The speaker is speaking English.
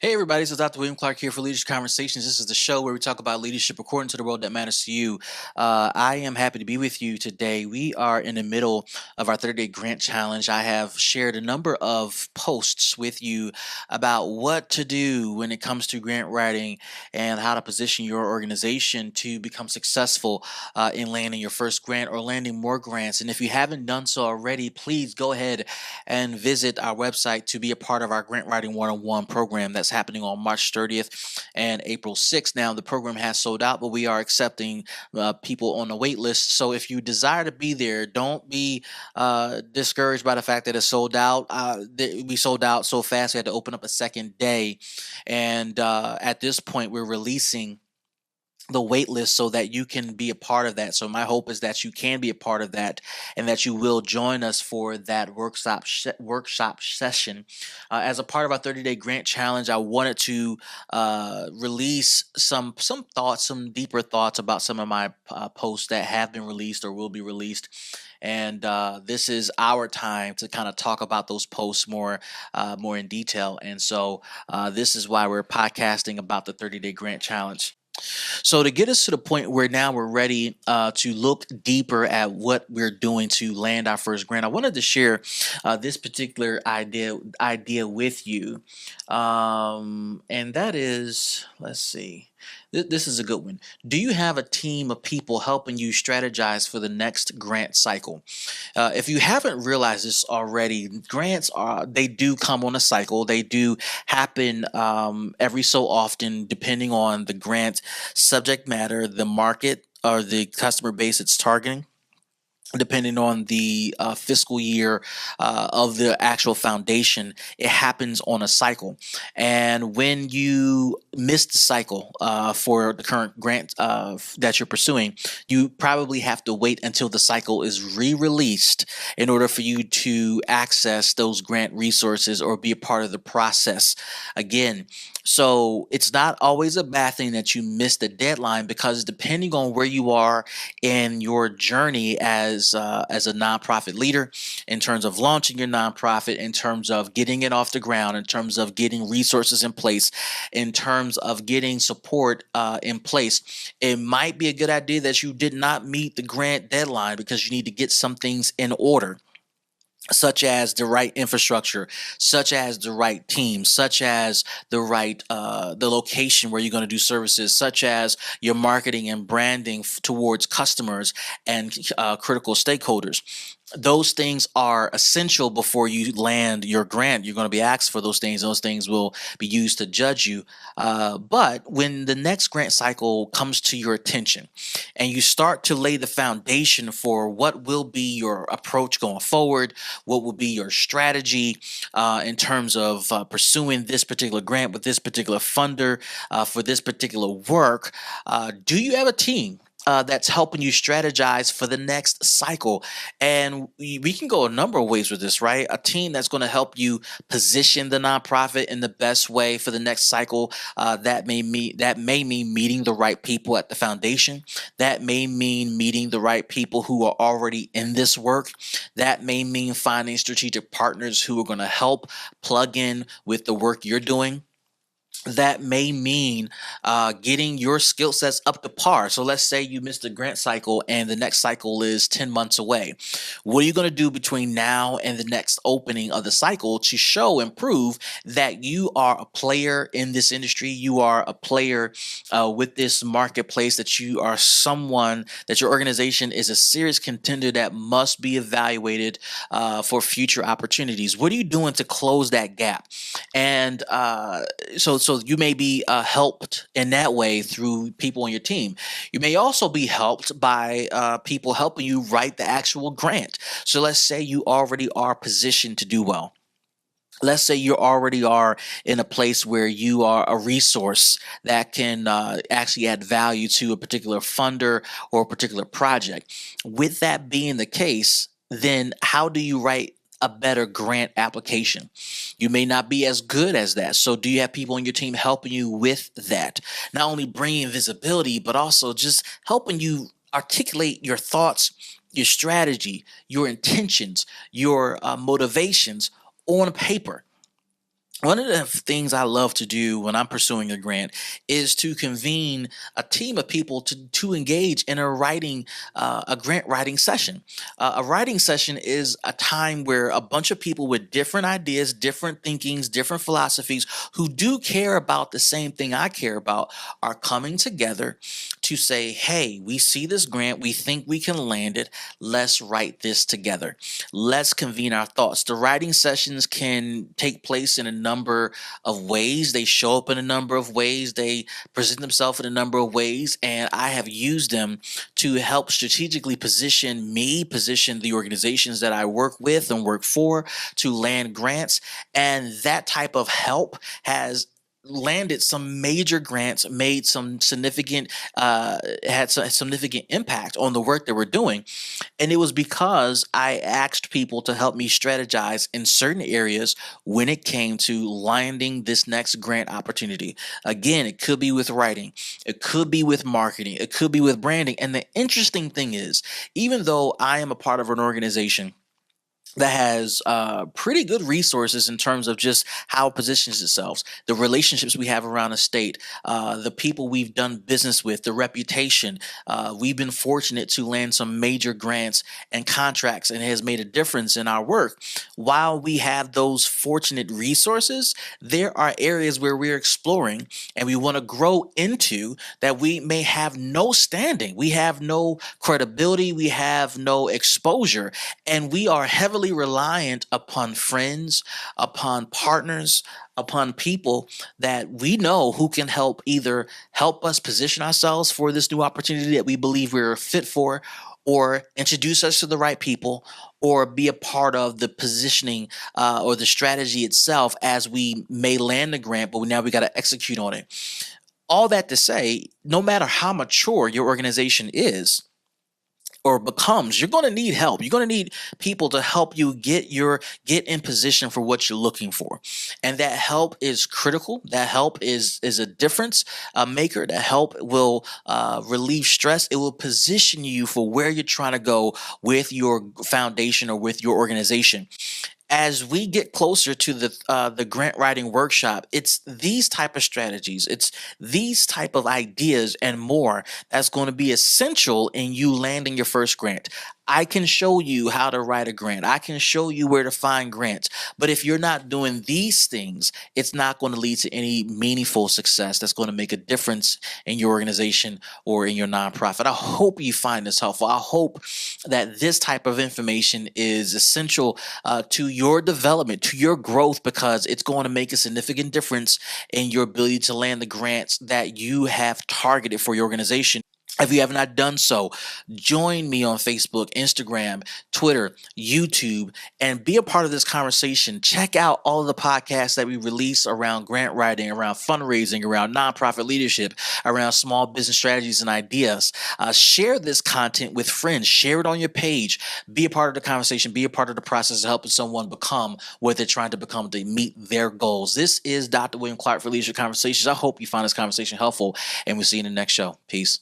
Hey everybody, so Dr. William Clark here for Leadership Conversations. This is the show where we talk about leadership according to the world that matters to you. I am happy to be with you today. We are in the middle of our 30-day grant challenge. I have shared a number of posts with you about what to do when it comes to grant writing and how to position your organization to become successful in landing your first grant or landing more grants. And if you haven't done so already, please go ahead and visit our website to be a part of our Grant Writing 101 program that's happening on March 30th and April 6th. Now, the program has sold out, but we are accepting people on the wait list. So if you desire to be there, don't be discouraged by the fact that it's sold out. We sold out so fast, we had to open up a second day. And at this point, we're releasing the wait list so that you can be a part of that. So my hope is that you can be a part of that and that you will join us for that workshop session. As a part of our 30-day grant challenge, I wanted to release some thoughts, some deeper thoughts about some of my posts that have been released or will be released. And this is our time to kind of talk about those posts more in detail. And so this is why we're podcasting about the 30-day grant challenge. So to get us to the point where now we're ready to look deeper at what we're doing to land our first grant, I wanted to share this particular idea with you, and that is, let's see. This is a good one. Do you have a team of people helping you strategize for the next grant cycle? If you haven't realized this already, they do come on a cycle. They do happen every so often, depending on the grant subject matter, the market, or the customer base it's targeting, depending on the fiscal year of the actual foundation. It happens on a cycle. And when you miss the cycle for the current grant that you're pursuing, you probably have to wait until the cycle is re-released in order for you to access those grant resources or be a part of the process again. So it's not always a bad thing that you missed the deadline, because depending on where you are in your journey as a nonprofit leader, in terms of launching your nonprofit, in terms of getting it off the ground, in terms of getting resources in place, in terms of getting support in place, it might be a good idea that you did not meet the grant deadline because you need to get some things in order, such as the right infrastructure, such as the right team, such as the right the location where you're going to do services, such as your marketing and branding towards customers and critical stakeholders. Those things are essential before you land your grant. You're going to be asked for those things. Those things will be used to judge you. But when the next grant cycle comes to your attention and you start to lay the foundation for what will be your approach going forward, what will be your strategy in terms of pursuing this particular grant with this particular funder for this particular work, do you have a team that's helping you strategize for the next cycle? And we can go a number of ways with this, right? A team that's going to help you position the nonprofit in the best way for the next cycle. That may mean meeting the right people at the foundation. That may mean meeting the right people who are already in this work. That may mean finding strategic partners who are going to help plug in with the work you're doing. That may mean getting your skill sets up to par. So let's say you missed the grant cycle and the next cycle is 10 months away. What are you going to do between now and the next opening of the cycle to show and prove that you are a player in this industry? You are a player with this marketplace, that you are someone, that your organization is a serious contender that must be evaluated for future opportunities. What are you doing to close that gap? And so you may be helped in that way through people on your team. You may also be helped by people helping you write the actual grant. So let's say you already are positioned to do well. Let's say you already are in a place where you are a resource that can actually add value to a particular funder or a particular project. With that being the case, then how do you write a better grant application? You may not be as good as that. So do you have people on your team helping you with that? Not only bringing visibility, but also just helping you articulate your thoughts, your strategy, your intentions, your motivations on paper. One of the things I love to do when I'm pursuing a grant is to convene a team of people to engage in a grant writing session. A writing session is a time where a bunch of people with different ideas, different thinkings, different philosophies who do care about the same thing I care about are coming together to say, hey, we see this grant, we think we can land it, let's write this together. Let's convene our thoughts. The writing sessions can take place in a number of ways. They show up in a number of ways. They present themselves in a number of ways. And I have used them to help strategically position the organizations that I work with and work for to land grants. And that type of help has landed some major grants, made some significant, had some significant impact on the work that we're doing. And it was because I asked people to help me strategize in certain areas when it came to landing this next grant opportunity. Again, it could be with writing, it could be with marketing, it could be with branding. And the interesting thing is, even though I am a part of an organization that has pretty good resources in terms of just how it positions itself, the relationships we have around the state, the people we've done business with, the reputation. We've been fortunate to land some major grants and contracts, and it has made a difference in our work. While we have those fortunate resources, there are areas where we're exploring and we want to grow into that we may have no standing, we have no credibility, we have no exposure, and we are heavily reliant upon friends, upon partners, upon people that we know who can help either help us position ourselves for this new opportunity that we believe we're fit for, or introduce us to the right people, or be a part of the positioning or the strategy itself as we may land the grant, but now we got to execute on it. All that to say, no matter how mature your organization is, or becomes, you're going to need help. You're going to need people to help you get in position for what you're looking for. And that help is critical. That help is a difference maker. That help will relieve stress. It will position you for where you're trying to go with your foundation or with your organization. As we get closer to the grant writing workshop, it's these type of strategies, it's these type of ideas and more that's going to be essential in you landing your first grant. I can show you how to write a grant. I can show you where to find grants. But if you're not doing these things, it's not going to lead to any meaningful success that's going to make a difference in your organization or in your nonprofit. I hope you find this helpful. I hope that this type of information is essential to your development, to your growth, because it's going to make a significant difference in your ability to land the grants that you have targeted for your organization. If you have not done so, join me on Facebook, Instagram, Twitter, YouTube, and be a part of this conversation. Check out all of the podcasts that we release around grant writing, around fundraising, around nonprofit leadership, around small business strategies and ideas. Share this content with friends. Share it on your page. Be a part of the conversation. Be a part of the process of helping someone become what they're trying to become to meet their goals. This is Dr. William Clark for Leadership Conversations. I hope you find this conversation helpful, and we'll see you in the next show. Peace.